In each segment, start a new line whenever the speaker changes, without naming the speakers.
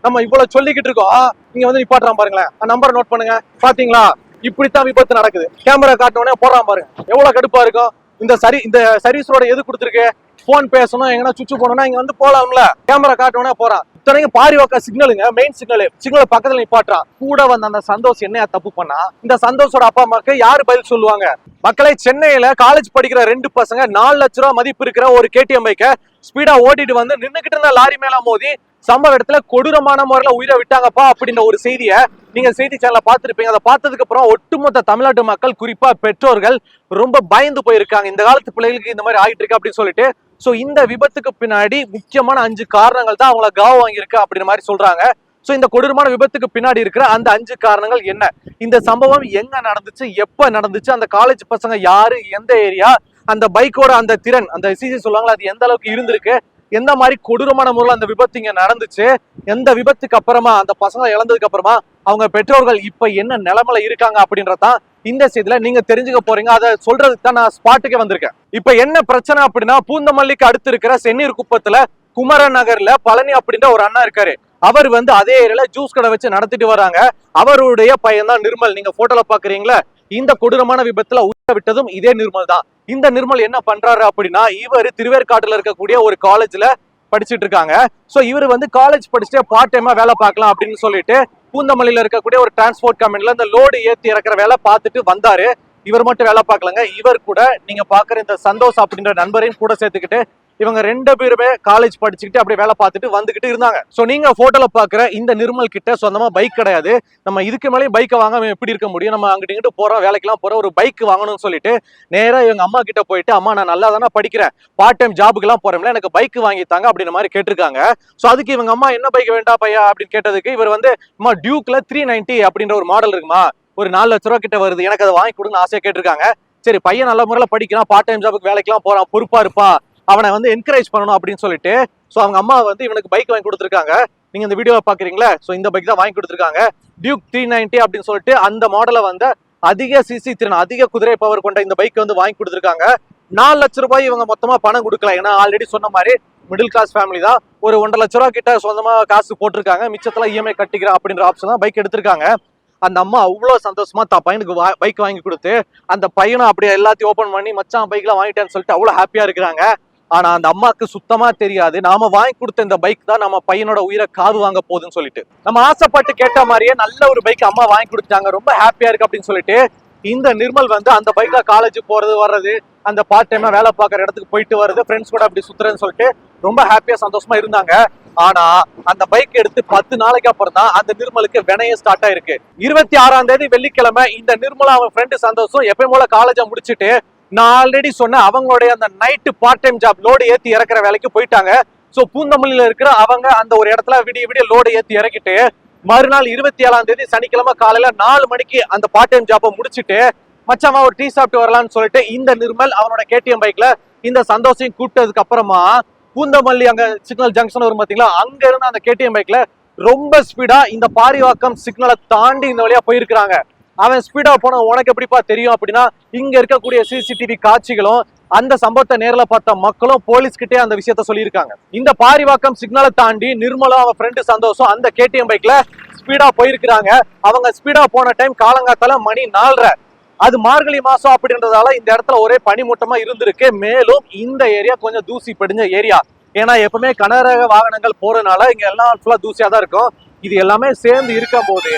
நம்ம இவ்வளவு சொல்லிக்கிட்டு இருக்கோம், நீங்க வந்து நிப்பாட்டுறான் பாருங்களேன். நம்பர் நோட் பண்ணுங்க. பாத்தீங்களா, இப்படித்தான் விபத்து நடக்குது. கேமரா காட்டினோடனே போடுறான் பாருங்க, எவ்வளவு கடுப்பா இருக்கும். இந்த சர்வீஸ் ரோட எது கொடுத்துருக்கு? போன் பேசணும், எங்கன்னா சுவிட்ச் போனோம்னா இங்க வந்து போலாம்ல. கேமரா காட்டினோடனே போறான். இத்தனைக்கும் பாரிவாக்கா சிக்னலுங்க, மெயின் சிக்னல் பக்கத்துல நிப்பாட்டுறான். கூட வந்த அந்த சந்தோஷ் என்ன தப்பு பண்ணா? இந்த சந்தோஷோட அப்பா அம்மாக்கு யாரு பதில் சொல்லுவாங்க? மக்களை, சென்னையில காலேஜ் படிக்கிற 2 பசங்க 4 லட்ச ரூபாய் மதிப்பு இருக்கிற ஒரு கேடிஎம் பைக்க ஸ்பீடா ஓட்டிட்டு வந்து நின்னுகிட்டு இருந்த லாரி மேல மோதி சம்பவ இடத்துல கொடூரமான முறையில உயிரை விட்டாங்கப்பா அப்படின்ற ஒரு செய்திய நீங்க செய்தி சேனல்ல பாத்துருப்பீங்க. அதை பார்த்ததுக்கு அப்புறம் ஒட்டுமொத்த தமிழ்நாட்டு மக்கள், குறிப்பா பெற்றோர்கள் ரொம்ப பயந்து போயிருக்காங்க. இந்த காலத்து பிள்ளைகளுக்கு இந்த மாதிரி ஆயிட்டு இருக்கு அப்படின்னு சொல்லிட்டு. சோ இந்த விபத்துக்கு பின்னாடி முக்கியமான 5 காரணங்கள் தான் அவங்கள காவ வாங்கியிருக்கு அப்படின்ற மாதிரி சொல்றாங்க. சோ இந்த கொடூரமான விபத்துக்கு பின்னாடி இருக்கிற அந்த 5 காரணங்கள் என்ன? இந்த சம்பவம் எங்க நடந்துச்சு, எப்ப நடந்துச்சு, அந்த காலேஜ் பசங்க யாரு, எந்த ஏரியா, அந்த பைக்கோட அந்த திறன், அந்த சிசி சொல்லுவாங்களா, அது எந்த அளவுக்கு இருந்திருக்கு, எந்த மாதிரி கொடூரமான முறையில் அந்த விபத்து இங்க நடந்துச்சு, எந்த விபத்துக்கு அப்புறமா அந்த பசங்க இழந்ததுக்கு அப்புறமா அவங்க பெற்றோர்கள் இப்ப என்ன நிலைமையில இருக்காங்க அப்படின்றதான் இந்த செய்தியில நீங்க தெரிஞ்சுக்க போறீங்க. அதை சொல்றதுக்கு தான் நான் ஸ்பாட்டுக்கே வந்திருக்கேன். இப்ப என்ன பிரச்சனை அப்படின்னா, பூந்தமல்லிக்கு அடுத்து இருக்கிற சென்னீர் குப்பத்துல குமரன் நகர்ல பழனி அப்படின்ற ஒரு அண்ணா இருக்காரு. அவர் வந்து அதே ஏரியால ஜூஸ் கடை வச்சு நடத்திட்டு வராங்க. அவருடைய பையன் தான் நிர்மல். நீங்க போட்டோல பாக்குறீங்களா, இந்த கொடூரமான விபத்துல உயிரை விட்டதும் இதே நிர்மல் தான். இந்த நிர்மல் என்ன பண்றாரு அப்படின்னா, இவர் திருவேற்காட்டுல இருக்கக்கூடிய ஒரு காலேஜ்ல படிச்சுட்டு இருக்காங்க. சோ இவர் வந்து காலேஜ் படிச்சுட்டு பார்ட் டைமா வேலை பார்க்கலாம் அப்படின்னு சொல்லிட்டு பூந்தமல்லியில இருக்கக்கூடிய ஒரு டிரான்ஸ்போர்ட் கம்பெனில இந்த லோடு ஏத்தி இறக்குற வேலை பார்த்துட்டு வந்தாரு. இவர் மட்டும் வேலை பார்க்கலங்க, இவர் கூட நீங்க பாக்குற இந்த சந்தோஷ் அப்படின்ற நண்பரையும் கூட சேர்த்துக்கிட்டு இவங்க 2 பேருமே காலேஜ் படிச்சுக்கிட்டு அப்படியே வேலை பார்த்துட்டு வந்துகிட்டு இருந்தாங்க. சோ நீங்க போட்டோல பாக்குற இந்த நிர்மல் கிட்ட சொந்தமா பைக் கிடையாது. நம்ம இதுக்கு மேலே பைக்கை வாங்க எப்படி இருக்க முடியும்? நம்ம அங்கிட்டு இங்கிட்டு போறோம், வேலைக்கெல்லாம் போறோம், ஒரு பைக் வாங்கணும்னு சொல்லிட்டு நேரா இவங்க அம்மா கிட்ட போயிட்டு, அம்மா நான் நல்லா தானே படிக்கிறேன், பார்ட் டைம் ஜாபுக்கு எல்லாம் போறேன்ல, எனக்கு பைக் வாங்கித்தாங்க அப்படின்ற மாதிரி கேட்டிருக்காங்க. சோ அதுக்கு இவங்க அம்மா என்ன பைக் வேண்டாம் பையா அப்படின்னு கேட்டதுக்கு இவர் வந்து, அம்மா டியூக்ல 390 அப்படின்ற ஒரு மாடல் இருக்குமா, ஒரு 4 லட்ச ரூபா கிட்ட வருது, எனக்கு அதை வாங்கி கொடுங்க ஆசையா கேட்டிருக்காங்க. சரி, பையன் நல்ல முறையில படிக்கிறான், பார்ட் டைம் ஜாபுக்கு வேலைக்கெல்லாம் போறான், பொறுப்பா இருப்பா, அவனை வந்து என்கரேஜ் பண்ணணும் அப்படின்னு சொல்லிட்டு சோ அவங்க அம்மா வந்து இவனுக்கு பைக் வாங்கி கொடுத்துருக்காங்க. நீங்க இந்த வீடியோவை பாக்குறீங்களா, சோ இந்த பைக் தான் வாங்கி கொடுத்துருக்காங்க. டியூக் 390 அப்படின்னு சொல்லிட்டு அந்த மாடலை வந்து அதிக சிசி திறன், அதிக குதிரை பவர் கொண்ட இந்த பைக் வந்து வாங்கி கொடுத்துருக்காங்க. 4 லட்ச ரூபாய் இவங்க மொத்தமா பணம் கொடுக்கல. ஏன்னா ஆல்ரெடி சொன்ன மாதிரி மிடில் கிளாஸ் ஃபேமிலி தான். ஒரு 1.5 லட்ச ரூபா கிட்ட சொந்தமா காசு போட்டிருக்காங்க, மிச்சத்துல இஎம்ஐ கட்டிக்கிறேன் அப்படின்ற ஆப்ஷன் தான் பைக் எடுத்திருக்காங்க. அந்த அம்மா அவ்வளவு சந்தோஷமா தான் பையனுக்கு பைக் வாங்கி கொடுத்து, அந்த பையனும் அப்படியே எல்லாத்தையும் ஓபன் பண்ணி மச்சான் பைக்லாம் வாங்கிட்டேன்னு சொல்லிட்டு அவ்வளவு ஹாப்பியா இருக்கிறாங்க. ஆனா அந்த அம்மாக்கு சுத்தமா தெரியாது, நாம வாங்கி கொடுத்த இந்த பைக் தான் நம்ம பையனோட உயிரை காவு வாங்க போகுதுன்னு சொல்லிட்டு. நம்ம ஆசைப்பட்டு கேட்ட மாதிரியே நல்ல ஒரு பைக் அம்மா வாங்கி கொடுத்தாங்க, ரொம்ப ஹாப்பியா இருக்கு அப்படின்னு சொல்லிட்டு இந்த நிர்மல் வந்து அந்த பைக்ல காலேஜ் போறது வர்றது, அந்த பார்ட் டைமா வேலை பார்க்குற இடத்துக்கு போயிட்டு வருது, ஃப்ரெண்ட்ஸ் கூட அப்படி சுத்துறேன்னு சொல்லிட்டு ரொம்ப ஹாப்பியா சந்தோஷமா இருந்தாங்க. ஆனா அந்த பைக் எடுத்து 10 நாளைக்கு அப்புறம் தான் அந்த நிர்மலுக்கு வினையே ஸ்டார்ட் ஆயிருக்கு. 26ஆம் தேதி வெள்ளிக்கிழமை இந்த நிர்மலா அவன் ஃப்ரெண்டு சந்தோஷம் எப்பயும் போல காலேஜை முடிச்சுட்டு நான் ஆல்ரெடி சொன்ன அவங்களுடைய அந்த night part time job load ஏத்தி இறக்குற வேலைக்கு போயிட்டாங்க. சோ பூந்தமல்லியில இருக்கிற அவங்க அந்த ஒரு இடத்துல விடிய லோடு ஏத்தி இறக்கிட்டு மறுநாள் 27ஆம் தேதி சனிக்கிழமை காலையில 4 மணிக்கு அந்த பார்ட் டைம் ஜாப்பை முடிச்சுட்டு மச்சமா ஒரு டீ சாப்பிட்டு வரலாம்னு சொல்லிட்டு இந்த நிர்மல் அவனோட கேடிஎம் பைக்ல இந்த சந்தோஷம் கூப்பிட்டதுக்கு அப்புறமா பூந்தமல்லி அங்க சிக்னல் ஜங்ஷன் வரும் பாத்தீங்களா, அங்க இருந்து அந்த கேடிஎம் பைக்ல ரொம்ப ஸ்பீடா இந்த பாரிவாக்கம் சிக்னலை தாண்டி இந்த வழியா போயிருக்கிறாங்க. அவன் ஸ்பீடா போன உனக்கு எப்படிப்பா தெரியும் அப்படின்னா, இங்க இருக்கக்கூடிய சிசிடிவி காட்சிகளும் அந்த சம்பவத்தை நேரில் பார்த்த மக்களும் போலீஸ் கிட்டே அந்த விஷயத்த சொல்லியிருக்காங்க. இந்த பாரிவாக்கம் சிக்னலை தாண்டி நிர்மலா அவன் ஃப்ரெண்டு சந்தோஷம் அந்த கேடிஎம் பைக்ல ஸ்பீடா போயிருக்கிறாங்க. அவங்க ஸ்பீடா போன டைம் காலங்காத்தால மணி 4:30. அது மார்கழி மாசம் அப்படின்றதால இந்த இடத்துல ஒரே பனிமூட்டமா இருந்திருக்கு. மேலும் இந்த ஏரியா கொஞ்சம் தூசி படிஞ்ச ஏரியா. ஏன்னா எப்பவுமே கனரக வாகனங்கள் போறதுனால இங்க எல்லாம் ஃபுல்லா தூசியா தான் இருக்கும். இது எல்லாமே சேர்ந்து இருக்கும் போது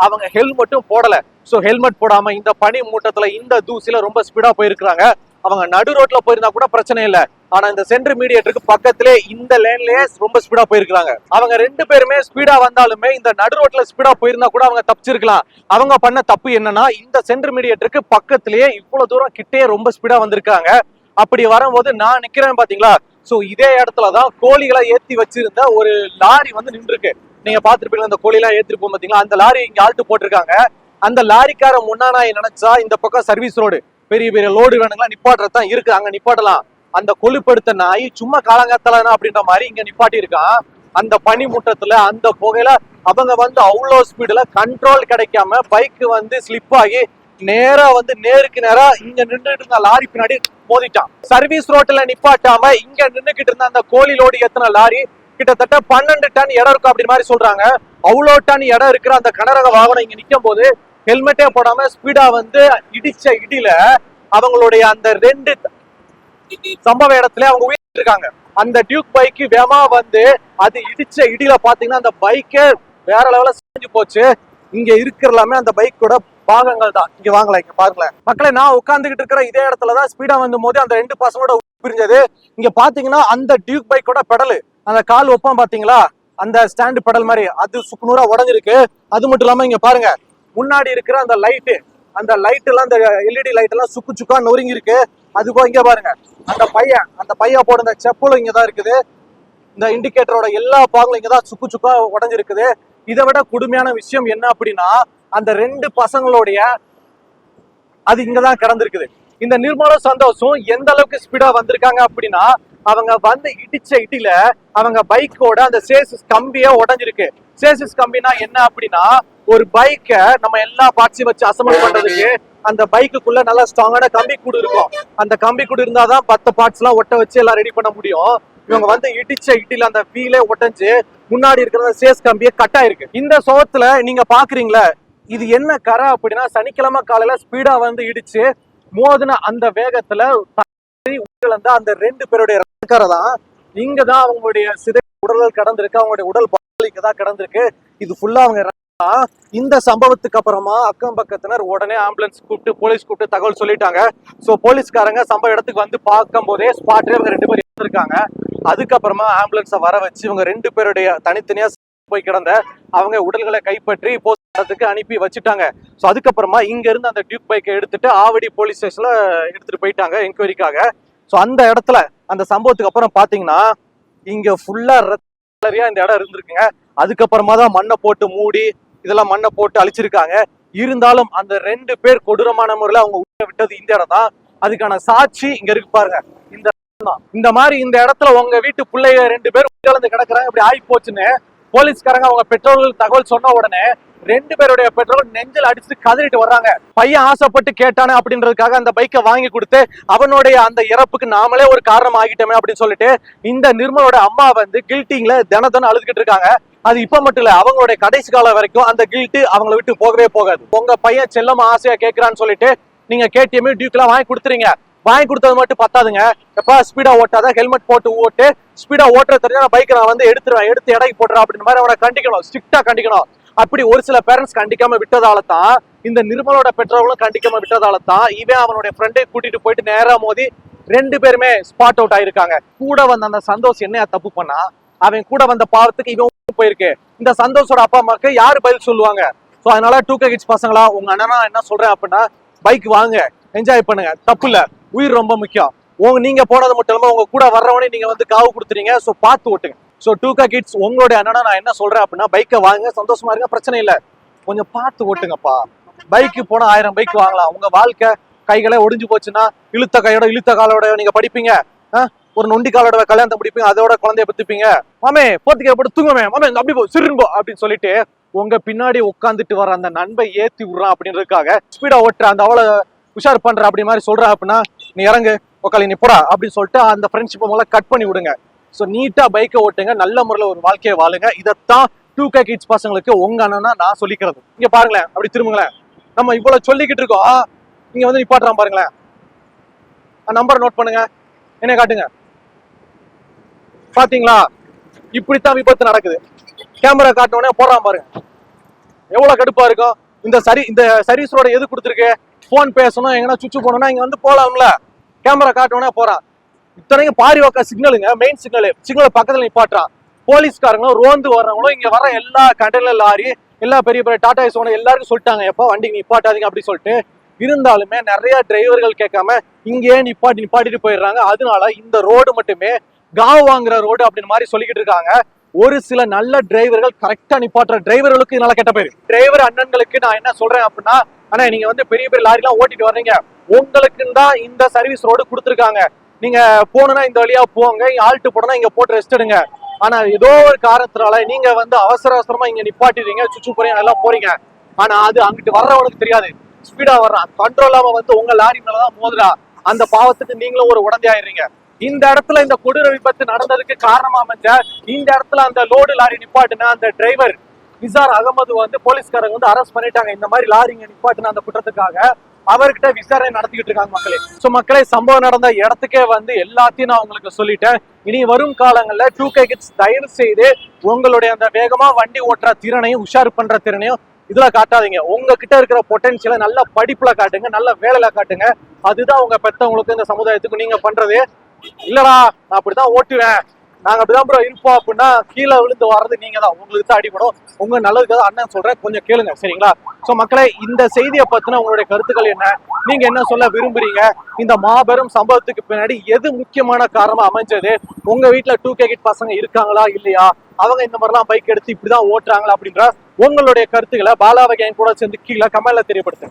அவங்க ஹெல்மெட்டும் போடல. சோ ஹெல்மெட் போடாம இந்த பனி மூட்டத்துல இந்த தூசில ரொம்ப ஸ்பீடா போயிருக்காங்க. அவங்க நடு ரோட்ல போயிருந்தா கூட பிரச்சனை இல்ல, ஆனா இந்த சென்டர் மீடியேட்டருக்கு பக்கத்திலே இந்த லேன்லயே ரொம்ப ஸ்பீடா போயிருக்காங்க. அவங்க 2 பேருமே ஸ்பீடா வந்தாலுமே இந்த நடு ரோட்ல ஸ்பீடா போயிருந்தா கூட அவங்க தப்பிச்சிருக்கலாம். அவங்க பண்ண தப்பு என்னன்னா, இந்த சென்டர் மீடியேட்டருக்கு பக்கத்திலேயே இவ்வளவு தூரம் கிட்டே ரொம்ப ஸ்பீடா வந்திருக்காங்க. அப்படி வரும்போது நான் நிக்கிறேன் பாத்தீங்களா, சோ இதே இடத்துலதான் கோழிகளை ஏத்தி வச்சிருந்த ஒரு லாரி வந்து நின்று இருக்கு. நீங்க பாத்துருப்பீங்களா, அந்த கோழி எல்லாம் ஏத்திட்டு போகும் பாத்தீங்களா, அந்த லாரி இங்க ஆல்ட்டு போட்டிருக்காங்க. அந்த லாரிக்கார முன்னாடி நினைச்சா இந்த பக்கம் சர்வீஸ் ரோடு பெரிய பெரிய லோடு வேணுங்களா நிப்பாட்டுறதுதான் இருக்கு, அங்க நிப்பாட்டலாம். அந்த கொழுப்படுத்த நாய் சும்மா காலங்காத்தலனா அப்படின்ற மாதிரி இங்க நிப்பாட்டி இருக்கான். அந்த பனி மூட்டத்துல அந்த புகையில அவங்க வந்து அவ்வளவு ஸ்பீடுல கண்ட்ரோல் கிடைக்காம பைக் வந்து ஸ்லிப் ஆகி நேரா வந்து நேருக்கு நேரா இங்க நின்றுட்டு இருந்த லாரி பின்னாடி மோதிட்டான். சர்வீஸ் ரோட்ல நிப்பாட்டாம இங்க நின்னுகிட்டு இருந்த அந்த கோழி லோடு ஏத்தின லாரி கிட்டத்தட்ட 12 டன் இடம் இருக்கும் அப்படி மாதிரி சொல்றாங்க. அவ்வளோ டன் இடம் இருக்கிற அந்த கனரக வாகனம் இங்க நிக்கும் போது ஹெல்மெட்டே போடாம ஸ்பீடா வந்து இடிச்ச இடியில அவங்களுடைய அந்த 2 சம்பவ இடத்துல அவங்க உயிர் இருக்காங்க. அந்த டியூக் பைக்கு வேகமா வந்து அது இடிச்ச இடியில பாத்தீங்கன்னா அந்த பைக்கே வேற லெவல செஞ்சு போச்சு. இங்க இருக்கிற எல்லாமே அந்த பைக்கோட பாகங்கள் தான். இங்க வாங்கல, இங்க பாருங்களேன் மக்களே. நான் உட்கார்ந்துகிட்டு இருக்கிற இதே இடத்துலதான் ஸ்பீடா வந்து போது அந்த 2 பசங்களோட பிரிஞ்சது. இங்க பாத்தீங்கன்னா அந்த டியூக் பைக்கோட பெடல், அந்த கால் ஒப்பம் பாத்தீங்களா, அந்த ஸ்டாண்ட் பெடல் மாதிரி அது சுக்குநூறா உடஞ்சிருக்கு. அது மட்டும் இல்லாம இங்க பாருங்க முன்னாடி இருக்கிற அந்த லைட்டு, அந்த லைட் எல்லாம் அந்த எல்இடி லைட் எல்லாம் சுக்கு சுக்கா நொறுங்கி இருக்கு. அதுபோக இங்க பாருங்க அந்த பையன் போடுற செப்பலும் இங்கதான் இருக்குது. இந்த இண்டிகேட்டரோட எல்லா பாகங்களும் இங்கதான் சுக்கு சுக்கா உடஞ்சிருக்குது. இதை விட கொடுமையான விஷயம் என்ன அப்படின்னா அந்த 2 பசங்களுடைய அது இங்கதான் கிடந்திருக்குது. இந்த நிர்மலும் சந்தோஷம் எந்த அளவுக்கு ஸ்பீடா வந்திருக்காங்க அப்படின்னா அவங்க வந்து இடிச்ச இடியில அவங்க பைக்கோட அந்த சேசிஸ் கம்பியே உடஞ்சிருக்கு. சேசிஸ் கம்பினா என்ன அப்படின்னா ஒரு பைக்கை நம்ம எல்லா பார்ட்ஸையும் வச்சு அசம்பிள் பண்றதுக்கு அந்த பைக்குக்குள்ள நல்லா ஸ்ட்ராங்கான கம்பி கூடு இருக்கும். அந்த கம்பி கூடு இருந்தாதான் 10 பார்ட்ஸ் எல்லாம் ஒட்ட வச்சு எல்லாம் ரெடி பண்ண முடியும். இவங்க வந்து இடிச்ச இடியில அந்த வீலே உடைஞ்சு முன்னாடி இருக்கிற சேஸ் கம்பியே கட் ஆயிருக்கு. இந்த சோகத்துல நீங்க பாக்குறீங்களா இது என்ன கரை அப்படின்னா சனிக்கிழமை காலையில ஸ்பீடா வந்து இடிச்சு மோதின அந்த வேகத்துல அந்த 2 பேருடைய கரை தான் இங்கதான் அவங்களுடைய சிதை உடல்கள் கடந்திருக்கு. அவங்களுடைய உடல் தான் கிடந்திருக்கு. இது ஃபுல்லா அவங்க. இந்த சம்பவத்துக்கு அப்புறமா அக்கம் பக்கத்தினர் உடனே ஆம்புலன்ஸ் கூப்பிட்டு போலீஸ் கூப்பிட்டு தகவல் சொல்லிட்டாங்க. சோ போலீஸ்காரங்க சம்பவ இடத்துக்கு வந்து பார்க்கும் போதே ஸ்பாட்ல இவங்க 2 பேர் இருக்காங்க. அதுக்கப்புறமா ஆம்புலன்ஸை வர வச்சு இவங்க 2 பேருடைய தனித்தனியா போய் கிடந்த அவங்க உடல்களை கைப்பற்றி போஸ்ட்மார்ட்டத்துக்கு அனுப்பி வச்சுட்டாங்க. ஸோ அதுக்கப்புறமா இங்க இருந்து அந்த டியூக் பைக்கை எடுத்துட்டு ஆவடி போலீஸ் ஸ்டேஷன்ல எடுத்துட்டு போயிட்டாங்க என்கொயரிக்காக. ஸோ அந்த இடத்துல அந்த சம்பவத்துக்கு அப்புறம் பாத்தீங்கன்னா இங்க ஃபுல்லா ரத்தரியா இந்த இடம் இருந்திருக்குங்க. அதுக்கப்புறமா தான் மண்ணை போட்டு மூடி இதெல்லாம் மண்ணை போட்டு அழிச்சிருக்காங்க. இருந்தாலும் அந்த 2 பேர் கொடூரமான முறையில அவங்க உயிரை விட்டது இந்த இடம் தான். அதுக்கான சாட்சி இங்க இருக்கு பாருங்க. இந்த மாதிரி இந்த இடத்துல உங்க வீட்டு பிள்ளைய 2 பேர் உயிரிழந்து கிடக்குறாங்க இப்படி ஆகி போச்சுன்னு போலீஸ்காரங்க அவங்க பெற்றோர்கள் தகவல் சொன்ன உடனே 2 பேருடைய பெற்றோர்கள் நெஞ்சில் அடிச்சு கதறிட்டு வர்றாங்க. பையன் ஆசைப்பட்டு கேட்டானே அப்படின்றதுக்காக அந்த பைக்கை வாங்கி கொடுத்து அவனுடைய அந்த இறப்புக்கு நாமளே ஒரு காரணம் ஆகிட்டோமே அப்படின்னு சொல்லிட்டு இந்த நிர்மலோட அம்மா வந்து கில்ட்டிங்ல தினம் அழுதுகிட்டு இருக்காங்க. அது இப்ப மட்டும் இல்ல அவங்களுடைய கடைசி காலம் வரைக்கும் அந்த கில்ட்டு அவங்களை விட்டு போகவே போகாது. உங்க பையன் செல்லமா ஆசையா கேட்கிறான்னு சொல்லிட்டு நீங்க கேடிஎம் டியூக் எல்லாம் வாங்கி கொடுத்துறீங்க. வாங்கி கொடுத்தது மட்டும் பத்தாதுங்க. எப்ப ஸ்பீடா ஓட்டாத ஹெல்மெட் போட்டு ஓட்டு, ஸ்பீடா ஓட்டுற தெரிஞ்சா பைக்கை நான் வந்து எடுத்துருவேன், எடுத்து இடைக்கு போட்டுறேன் அப்படின்ற மாதிரி அவனை கண்டிக்கணும், ஸ்ட்ரிக்டா கண்டிக்கணும். அப்படி ஒரு சில பேரண்ட்ஸ் கண்டிக்காம விட்டதால தான் இந்த நிர்மலோட பெற்றோர்களும் கண்டிக்காம விட்டதால தான் இவன் அவனுடைய ஃப்ரெண்டை கூட்டிட்டு போயிட்டு நேரா மோதி 2 பேருமே ஸ்பாட் அவுட் ஆயிருக்காங்க. கூட வந்த அந்த சந்தோஷ் என்ன தப்பு பண்ணா அவன் கூட வந்த பாவத்துக்கு இவன் போயிருக்கு. இந்த சந்தோஷோட அப்பா அம்மாக்கு யாரு பதில் சொல்லுவாங்க? சோ அதனால 2K கிட்ஸ் பசங்களா உங்க அண்ணனா என்ன சொல்றேன் அப்படின்னா பைக் வாங்க, என்ஜாய் பண்ணுங்க, தப்பு இல்ல. உயிர் ரொம்ப முக்கியம். நீங்க போனது மட்டும் இல்லாம உங்க கூட வர்றவனே நீங்க வந்து காவு கொடுத்துறீங்க. சோ பார்த்து ஓட்டுங்க. சோ 2K கிட்ஸ் உங்களுடைய அண்ணனா நான் என்ன சொல்றேன் அப்படின்னா பைக்கை வாங்க, சந்தோஷமா இருங்க, பிரச்சனை இல்ல, கொஞ்சம் பார்த்து ஓட்டுங்கப்பா. பைக்கு போனா 1000 பைக் வாங்கலாம். உங்க வாழ்க்கை கைகளே ஒடிஞ்சு போச்சுன்னா இழுத்த கையோட இழுத்த காலோட நீங்க படிப்பீங்க. ஒரு நொண்டி காலோட கல்யாணத்தை முடிப்பீங்க, அதோட குழந்தைய பத்துப்பீங்க. மாமே போத்துக்க போட்டு தூங்குமே மாமே அப்படி போ சிறுன்போ அப்படின்னு சொல்லிட்டு உங்க பின்னாடி உட்காந்துட்டு வர அந்த நண்பை ஏத்தி விடுறான் அப்படின்றதுக்காக ஸ்பீடா ஓட்டுற அந்த அவளை உஷார் பண்ற அப்படி மாதிரி சொல்ற அப்படின்னா நீ இறங்கு உக்காளி நீ போடா அப்படின்னு சொல்லிட்டு அந்த ஃப்ரெண்ட்ஷிப்பை முதல்ல கட் பண்ணி விடுங்க. ஸோ நீட்டா பைக்கை ஓட்டுங்க, நல்ல முறையில் ஒரு வாழ்க்கையை வாழுங்க. இதைத்தான் 2K கிட்ஸ் பசங்களுக்கு உங்க அண்ணனா நான் சொல்லிக்கிறது. இங்க பாருங்களேன், அப்படி திரும்புங்களேன். நம்ம இவ்வளவு சொல்லிக்கிட்டு இருக்கோம், இங்க வந்து நிப்பாட்டுறான் பாருங்களேன். நம்பர் நோட் பண்ணுங்க, என்ன காட்டுங்க. பாத்தீங்களா இப்படித்தான் விபத்து நடக்குது. கேமரா காட்டினோடனே போடுறான் பாருங்க. எவ்வளவு கடுப்பா இருக்கும். இந்த சர்வீஸ் ரோட எது கொடுத்துருக்கு? போன் பேசணும், எங்கன்னா சுவிட்ச் போனோம்னா இங்க வந்து போலாம்ல. கேமரா காட்டினோடனே போறான். இத்தனைக்கும் பாரி வாக்கா சிக்னலுங்க, மெயின் சிக்னல் பக்கத்துல நிப்பாட்டுறான். போலீஸ்காரங்களும் ரோந்து வர்றவங்களும் இங்க வர எல்லா கண்டெய்னர் லாரி எல்லா பெரிய பெரிய டாடா ஏஸ் எல்லாருக்கும் சொல்லிட்டாங்க எப்ப வண்டிக்கு நிப்பாட்டாதீங்க அப்படி சொல்லிட்டு. இருந்தாலுமே நிறைய டிரைவர்கள் கேட்காம இங்கே நிப்பாட்டிட்டு போயிடுறாங்க. அதனால இந்த ரோடு மட்டுமே காவ் வாங்குற ரோடு அப்படின்னு மாதிரி சொல்லிக்கிட்டு இருக்காங்க. ஒரு சில நல்ல டிரைவர்கள் கரெக்டா நிப்பாட்டுற டிரைவர்களுக்கு இதனால கெட்ட பேரு. டிரைவர் அண்ணன்களுக்கு நான் என்ன சொல்றேன் அப்படின்னா, ஆனா நீங்க வந்து பெரிய பெரிய லாரி எல்லாம் ஓட்டிட்டு வர்றீங்க, உங்களுக்குன்னு தான் இந்த சர்வீஸ் ரோடு கொடுத்துருக்காங்க. நீங்க போனா இந்த வழியா போங்க, ஆல்ட்டு போடனா இங்க போட்டு ரெஸ்ட் எடுங்க. ஆனா ஏதோ ஒரு காரணத்தினால நீங்க வந்து அவசரமா இங்க நிப்பாட்டிடுறீங்க, சுச்சு போறீங்க, எல்லாம் போறீங்க. ஆனா அது அங்கிட்டு வர்றவனுக்கு தெரியாது. ஸ்பீடா வர்றான், கண்ட்ரோல் இல்லாம வந்து உங்க லாரி மேலதான் மோதுறா. அந்த பாவத்துக்கு நீங்களும் ஒரு உடந்தையாயிடுறீங்க. இந்த இடத்துல இந்த கொடூர விபத்து நடந்ததுக்கு காரணமா அமைஞ்ச இந்த இடத்துல அந்த லோடு லாரி நிப்பாட்டுன அந்த டிரைவர் நிசார் அகமது வந்து போலீஸ்காரங்க வந்து அரெஸ்ட் பண்ணிட்டாங்க. இந்த மாதிரி லாரிங்க நிப்பாட்டுன அந்த குற்றத்துக்காக அவர்கிட்ட விசாரணை நடத்திக்கிட்டு இருக்காங்க மக்களே. சோ மக்களே, சம்பவம் நடந்த இடத்துக்கே வந்து எல்லாத்தையும் நான் உங்களுக்கு சொல்லிட்டேன். இனி வரும் காலங்கள்ல 2K கிட்ஸ் தயவு செய்து உங்களுடைய அந்த வேகமா வண்டி ஓட்டுற திறனையும் உஷார் பண்ற திறனையும் இதுல காட்டாதீங்க. உங்ககிட்ட இருக்கிற பொட்டன்ஷியலை நல்ல படிப்புல காட்டுங்க, நல்ல வேலையில காட்டுங்க. அதுதான் உங்க பெத்தவங்களுக்கு இந்த சமுதாயத்துக்கு நீங்க பண்றது. இல்லடா நான் அப்படிதான் ஓட்டுவேன், நாங்க அப்படிதான் ப்ரோ இருப்போம் அப்படின்னா கீழே விழுந்து வர்றது நீங்க தான், உங்களுக்கு தான் அடிபடும். உங்க நல்லதுக்காக அண்ணன் சொல்றேன், கொஞ்சம் கேளுங்க சரிங்களா? சோ மக்களே, இந்த செய்தியை பத்தின உங்களுடைய கருத்துக்கள் என்ன? நீங்க என்ன சொல்ல விரும்புறீங்க? இந்த மாபெரும் சம்பவத்துக்கு பின்னாடி எது முக்கியமான காரணமா அமைஞ்சது? உங்க வீட்டுல 2K கிட் பசங்க இருக்காங்களா இல்லையா? அவங்க இந்த மாதிரிலாம் பைக் எடுத்து இப்படிதான் ஓட்டுறாங்களா அப்படின்ற உங்களுடைய கருத்துக்களை பாலாவை கேங் கூட சேர்ந்து கீழே கமெண்ட்ல தெரியப்படுத்துங்க.